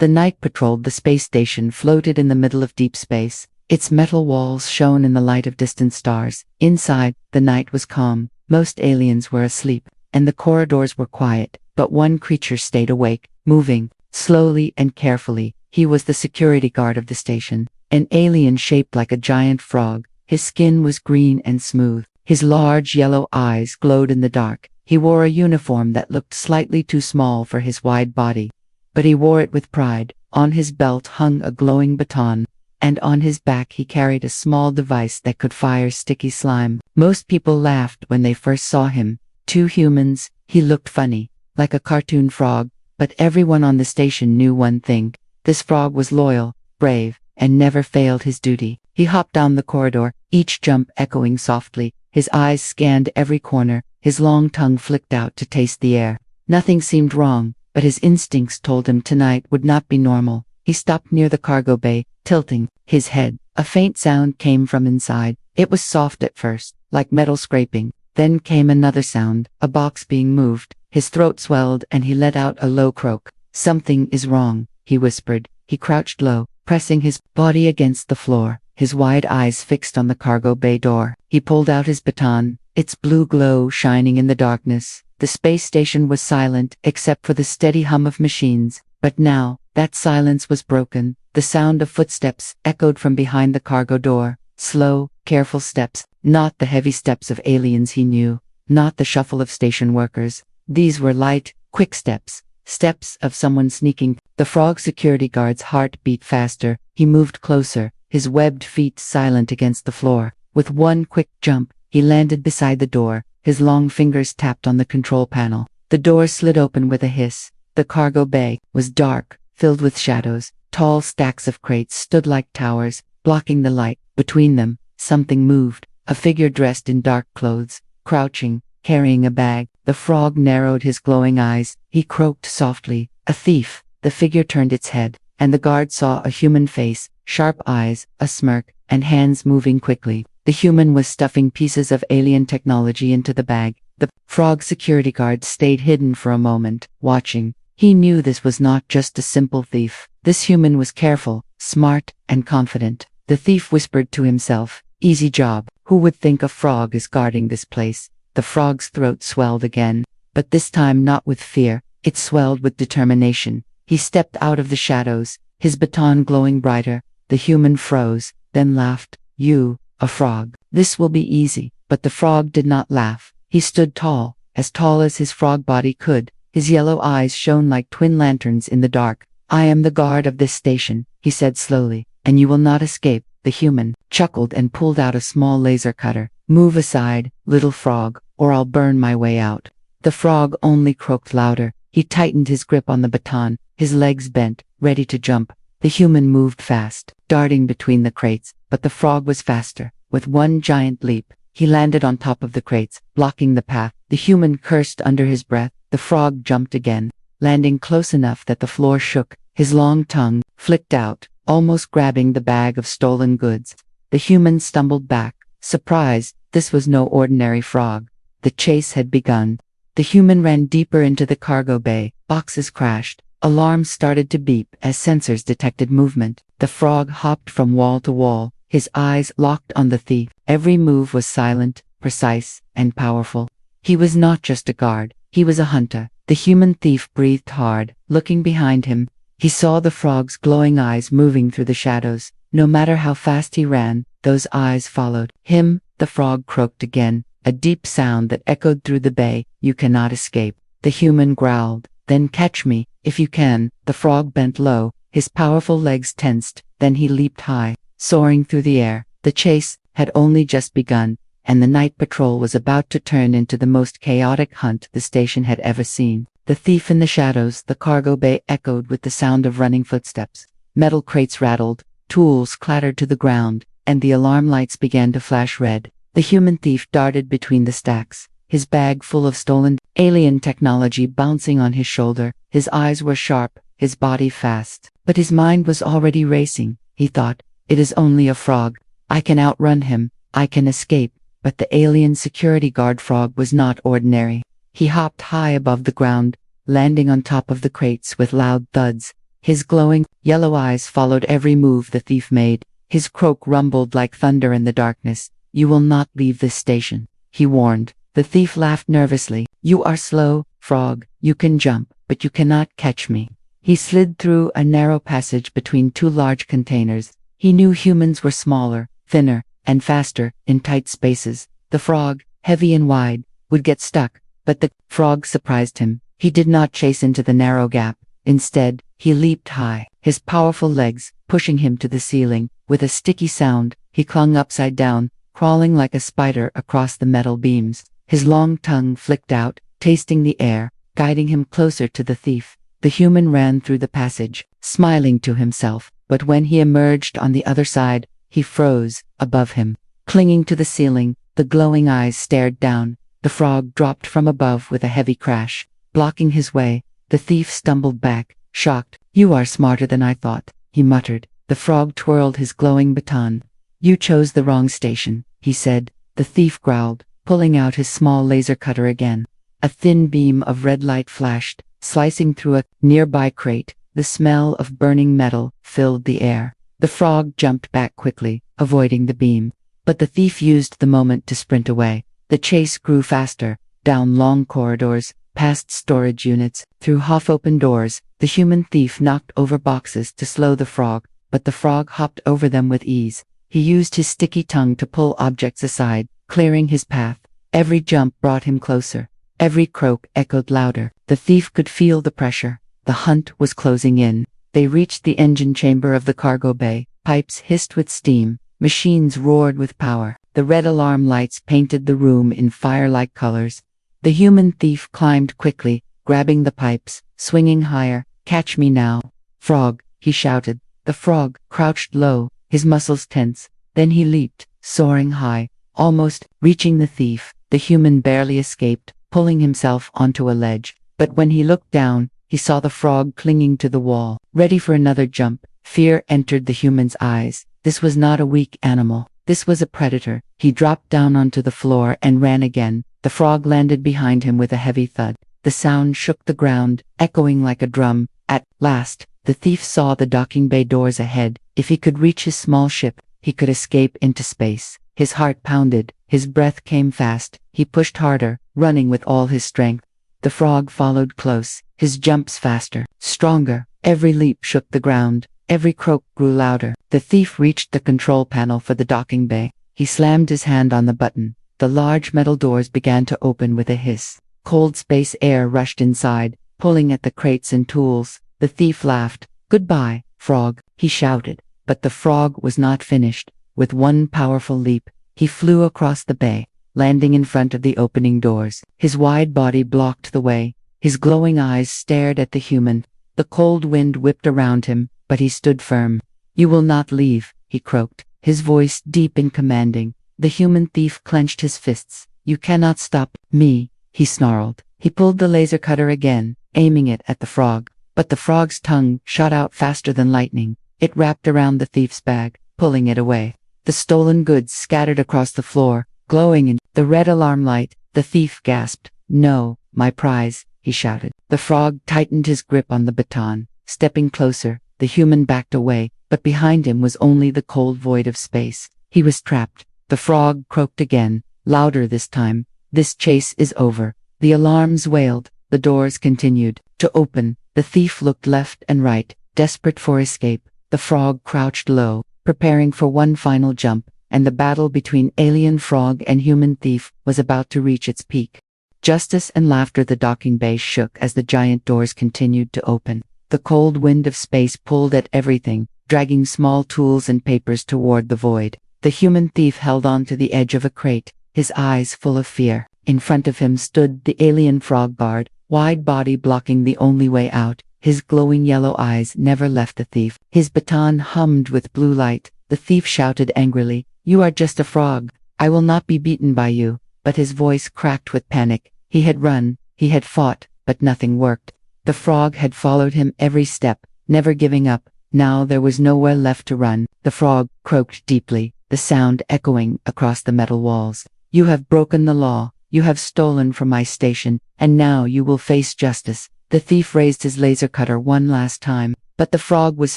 The night patrolled the space station floated in the middle of deep space. Its metal walls shone in the light of distant stars. Inside, the night was calm. Most aliens were asleep, and the corridors were quiet, but one creature stayed awake, moving, slowly and carefully. He was the security guard of the station, an alien shaped like a giant frog. His skin was green and smooth. His large yellow eyes glowed in the dark. He wore a uniform that looked slightly too small for his wide body, but he wore it with pride. On his belt hung a glowing baton, and on his back he carried a small device that could fire sticky slime. Most people laughed when they first saw him. Two humans. He looked funny, like a cartoon frog, but everyone on the station knew one thing. This frog was loyal, brave, and never failed his duty. He hopped down the corridor, each jump echoing softly. His eyes scanned every corner, his long tongue flicked out to taste the air. Nothing seemed wrong, but his instincts told him tonight would not be normal. He stopped near the cargo bay, tilting his head. A faint sound came from inside. It was soft at first, like metal scraping. Then came another sound, a box being moved. His throat swelled and he let out a low croak. "Something is wrong," he whispered. He crouched low, pressing his body against the floor, his wide eyes fixed on the cargo bay door. He pulled out his baton, its blue glow shining in the darkness. The space station was silent, except for the steady hum of machines. But now, that silence was broken. The sound of footsteps echoed from behind the cargo door. Slow, careful steps, not the heavy steps of aliens he knew, not the shuffle of station workers. These were light, quick steps, steps of someone sneaking. The frog security guard's heart beat faster. He moved closer, his webbed feet silent against the floor. With one quick jump, he landed beside the door. His long fingers tapped on the control panel. The door slid open with a hiss. The cargo bay was dark, filled with shadows. Tall stacks of crates stood like towers, blocking the light. Between them, something moved, a figure dressed in dark clothes, crouching, carrying a bag. The frog narrowed his glowing eyes. He croaked softly. "A thief." The figure turned its head, and the guard saw a human face, sharp eyes, a smirk, and hands moving quickly. The human was stuffing pieces of alien technology into the bag. The frog security guard stayed hidden for a moment, watching. He knew this was not just a simple thief. This human was careful, smart, and confident. The thief whispered to himself, "Easy job. Who would think a frog is guarding this place?" The frog's throat swelled again, but this time not with fear. It swelled with determination. He stepped out of the shadows, his baton glowing brighter. The human froze, then laughed. "You, a frog. This will be easy." But the frog did not laugh. He stood tall as his frog body could. His yellow eyes shone like twin lanterns in the dark. "I am the guard of this station," he said slowly, "and you will not escape." The human chuckled and pulled out a small laser cutter. "Move aside, little frog, or I'll burn my way out." The frog only croaked louder. He tightened his grip on the baton, his legs bent, ready to jump. The human moved fast, darting between the crates, but the frog was faster. With one giant leap, he landed on top of the crates, blocking the path. The human cursed under his breath. The frog jumped again, landing close enough that the floor shook. His long tongue flicked out, almost grabbing the bag of stolen goods. The human stumbled back, surprised. This was no ordinary frog. The chase had begun. The human ran deeper into the cargo bay. Boxes crashed. Alarms started to beep as sensors detected movement. The frog hopped from wall to wall, his eyes locked on the thief. Every move was silent, precise, and powerful. He was not just a guard. He was a hunter. The human thief breathed hard. Looking behind him, he saw the frog's glowing eyes moving through the shadows. No matter how fast he ran, those eyes followed him. The frog croaked again, a deep sound that echoed through the bay. "You cannot escape." The human growled. "Then catch me, if you can." The frog bent low, his powerful legs tensed. Then he leaped high, soaring through the air. The chase had only just begun, and the night patrol was about to turn into the most chaotic hunt the station had ever seen. The thief in the shadows. The cargo bay echoed with the sound of running footsteps. Metal crates rattled, tools clattered to the ground, and the alarm lights began to flash red. The human thief darted between the stacks, his bag full of stolen alien technology bouncing on his shoulder. His eyes were sharp, his body fast, but his mind was already racing. He thought, "It is only a frog. I can outrun him. I can escape." But the alien security guard frog was not ordinary. He hopped high above the ground, landing on top of the crates with loud thuds. His glowing, yellow eyes followed every move the thief made. His croak rumbled like thunder in the darkness. "You will not leave this station," he warned. The thief laughed nervously. "You are slow, frog. You can jump, but you cannot catch me." He slid through a narrow passage between two large containers. He knew humans were smaller, thinner, and faster in tight spaces. The frog, heavy and wide, would get stuck, but the frog surprised him. He did not chase into the narrow gap. Instead, he leaped high, his powerful legs pushing him to the ceiling. With a sticky sound, he clung upside down, crawling like a spider across the metal beams. His long tongue flicked out, tasting the air, guiding him closer to the thief. The human ran through the passage, smiling to himself, but when he emerged on the other side, he froze above him. Clinging to the ceiling, the glowing eyes stared down. The frog dropped from above with a heavy crash, blocking his way. The thief stumbled back, shocked. "You are smarter than I thought," he muttered. The frog twirled his glowing baton. "You chose the wrong station," he said. The thief growled, pulling out his small laser cutter again. A thin beam of red light flashed, slicing through a nearby crate. The smell of burning metal filled the air. The frog jumped back quickly, avoiding the beam. But the thief used the moment to sprint away. The chase grew faster, down long corridors, past storage units, through half-open doors. The human thief knocked over boxes to slow the frog, but the frog hopped over them with ease. He used his sticky tongue to pull objects aside, clearing his path. Every jump brought him closer. Every croak echoed louder. The thief could feel the pressure. The hunt was closing in. They reached the engine chamber of the cargo bay. Pipes hissed with steam. Machines roared with power. The red alarm lights painted the room in fire-like colors. The human thief climbed quickly, grabbing the pipes, swinging higher. "Catch me now, frog," he shouted. The frog crouched low, his muscles tense. Then he leaped, soaring high, almost reaching the thief. The human barely escaped, pulling himself onto a ledge. But when he looked down, he saw the frog clinging to the wall, ready for another jump. Fear entered the human's eyes. This was not a weak animal. This was a predator. He dropped down onto the floor and ran again. The frog landed behind him with a heavy thud. The sound shook the ground, echoing like a drum. At last, the thief saw the docking bay doors ahead. If he could reach his small ship, he could escape into space. His heart pounded. His breath came fast. He pushed harder, running with all his strength. The frog followed close, his jumps faster, stronger. Every leap shook the ground. Every croak grew louder. The thief reached the control panel for the docking bay. He slammed his hand on the button. The large metal doors began to open with a hiss. Cold space air rushed inside, pulling at the crates and tools. The thief laughed. "Goodbye, frog," he shouted. But the frog was not finished. With one powerful leap, he flew across the bay, landing in front of the opening doors. His wide body blocked the way. His glowing eyes stared at the human. The cold wind whipped around him, but he stood firm. "You will not leave," he croaked, his voice deep and commanding. The human thief clenched his fists. "You cannot stop me," he snarled. He pulled the laser cutter again, aiming it at the frog. But the frog's tongue shot out faster than lightning. It wrapped around the thief's bag, pulling it away. The stolen goods scattered across the floor, glowing in the red alarm light. The thief gasped. "No, my prize," he shouted. The frog tightened his grip on the baton, stepping closer. The human backed away, but behind him was only the cold void of space. He was trapped. The frog croaked again, louder this time. "This chase is over." The alarms wailed. The doors continued to open. The thief looked left and right, desperate for escape. The frog crouched low, preparing for one final jump, and the battle between alien frog and human thief was about to reach its peak. Justice and laughter. The docking bay shook as the giant doors continued to open. The cold wind of space pulled at everything, dragging small tools and papers toward the void. The human thief held on to the edge of a crate, his eyes full of fear. In front of him stood the alien frog guard, wide body blocking the only way out. His glowing yellow eyes never left the thief. His baton hummed with blue light. The thief shouted angrily, "You are just a frog. I will not be beaten by you." But his voice cracked with panic. He had run, he had fought, but nothing worked. The frog had followed him every step, never giving up. Now there was nowhere left to run. The frog croaked deeply, the sound echoing across the metal walls. "You have broken the law. You have stolen from my station, and now you will face justice." The thief raised his laser cutter one last time, But the frog was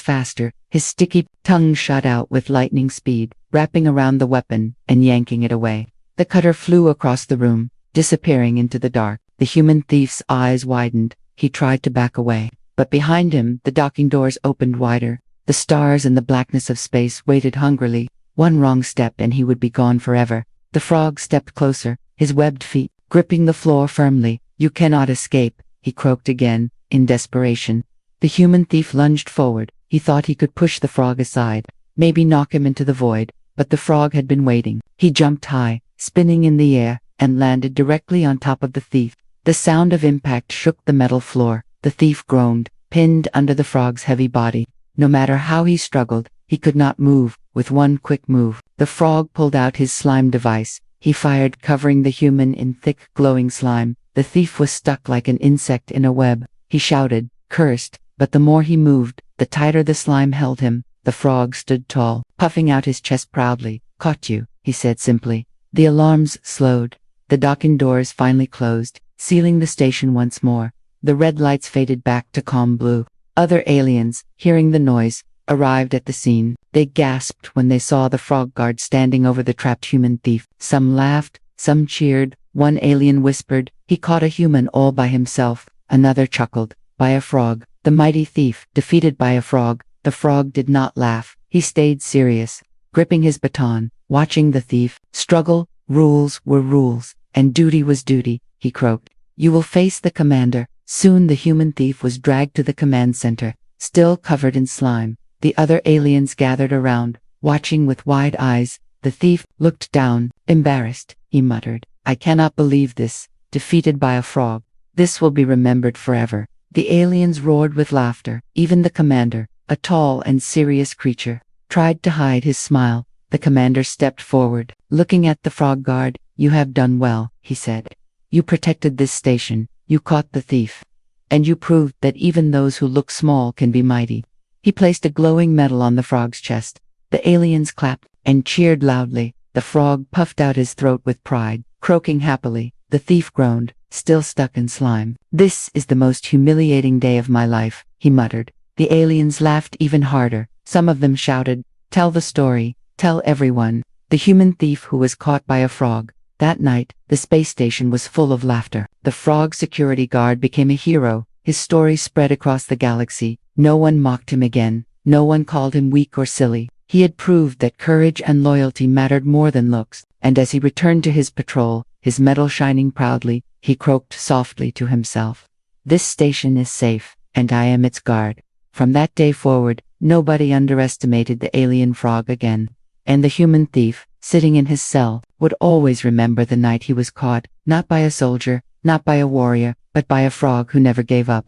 faster. His sticky tongue shot out with lightning speed, wrapping around the weapon and yanking it away. The cutter flew across the room, disappearing into the dark. The human thief's eyes widened. He tried to back away, but behind him the docking doors opened wider. The stars and the blackness of space waited hungrily. One wrong step and he would be gone forever. The frog stepped closer, his webbed feet gripping the floor firmly. "You cannot escape," he croaked again, in desperation. The human thief lunged forward. He thought he could push the frog aside, maybe knock him into the void, but the frog had been waiting. He jumped high, spinning in the air, and landed directly on top of the thief. The sound of impact shook the metal floor. The thief groaned, pinned under the frog's heavy body. No matter how he struggled, he could not move. With one quick move, the frog pulled out his slime device. He fired, covering the human in thick, glowing slime. The thief was stuck like an insect in a web. He shouted, cursed, but the more he moved, the tighter the slime held him. The frog stood tall, puffing out his chest proudly. "Caught you," he said simply. The alarms slowed. The docking doors finally closed, sealing the station once more. The red lights faded back to calm blue. Other aliens, hearing the noise, arrived at the scene. They gasped when they saw the frog guard standing over the trapped human thief. Some laughed, some cheered. One alien whispered, "He caught a human all by himself." Another chuckled, "By a frog." The mighty thief, defeated by a frog. The frog did not laugh. He stayed serious, gripping his baton, watching the thief struggle. Rules were rules, and duty was duty, he croaked. "You will face the commander." Soon the human thief was dragged to the command center, still covered in slime. The other aliens gathered around, watching with wide eyes. The thief looked down, embarrassed. He muttered, "I cannot believe this. Defeated by a frog. This will be remembered forever." The aliens roared with laughter. Even the commander, a tall and serious creature, tried to hide his smile. The commander stepped forward, looking at the frog guard. "You have done well," he said. "You protected this station. You caught the thief. And you proved that even those who look small can be mighty." He placed a glowing medal on the frog's chest. The aliens clapped and cheered loudly. The frog puffed out his throat with pride, croaking happily. The thief groaned, still stuck in slime. "This is the most humiliating day of my life," he muttered. The aliens laughed even harder. Some of them shouted, "Tell the story, tell everyone." The human thief who was caught by a frog. That night, the space station was full of laughter. The frog security guard became a hero. His story spread across the galaxy. No one mocked him again. No one called him weak or silly. He had proved that courage and loyalty mattered more than looks. And as he returned to his patrol, his medal shining proudly, he croaked softly to himself, "This station is safe, and I am its guard." From that day forward, nobody underestimated the alien frog again. And the human thief, sitting in his cell, would always remember the night he was caught, not by a soldier, not by a warrior, but by a frog who never gave up.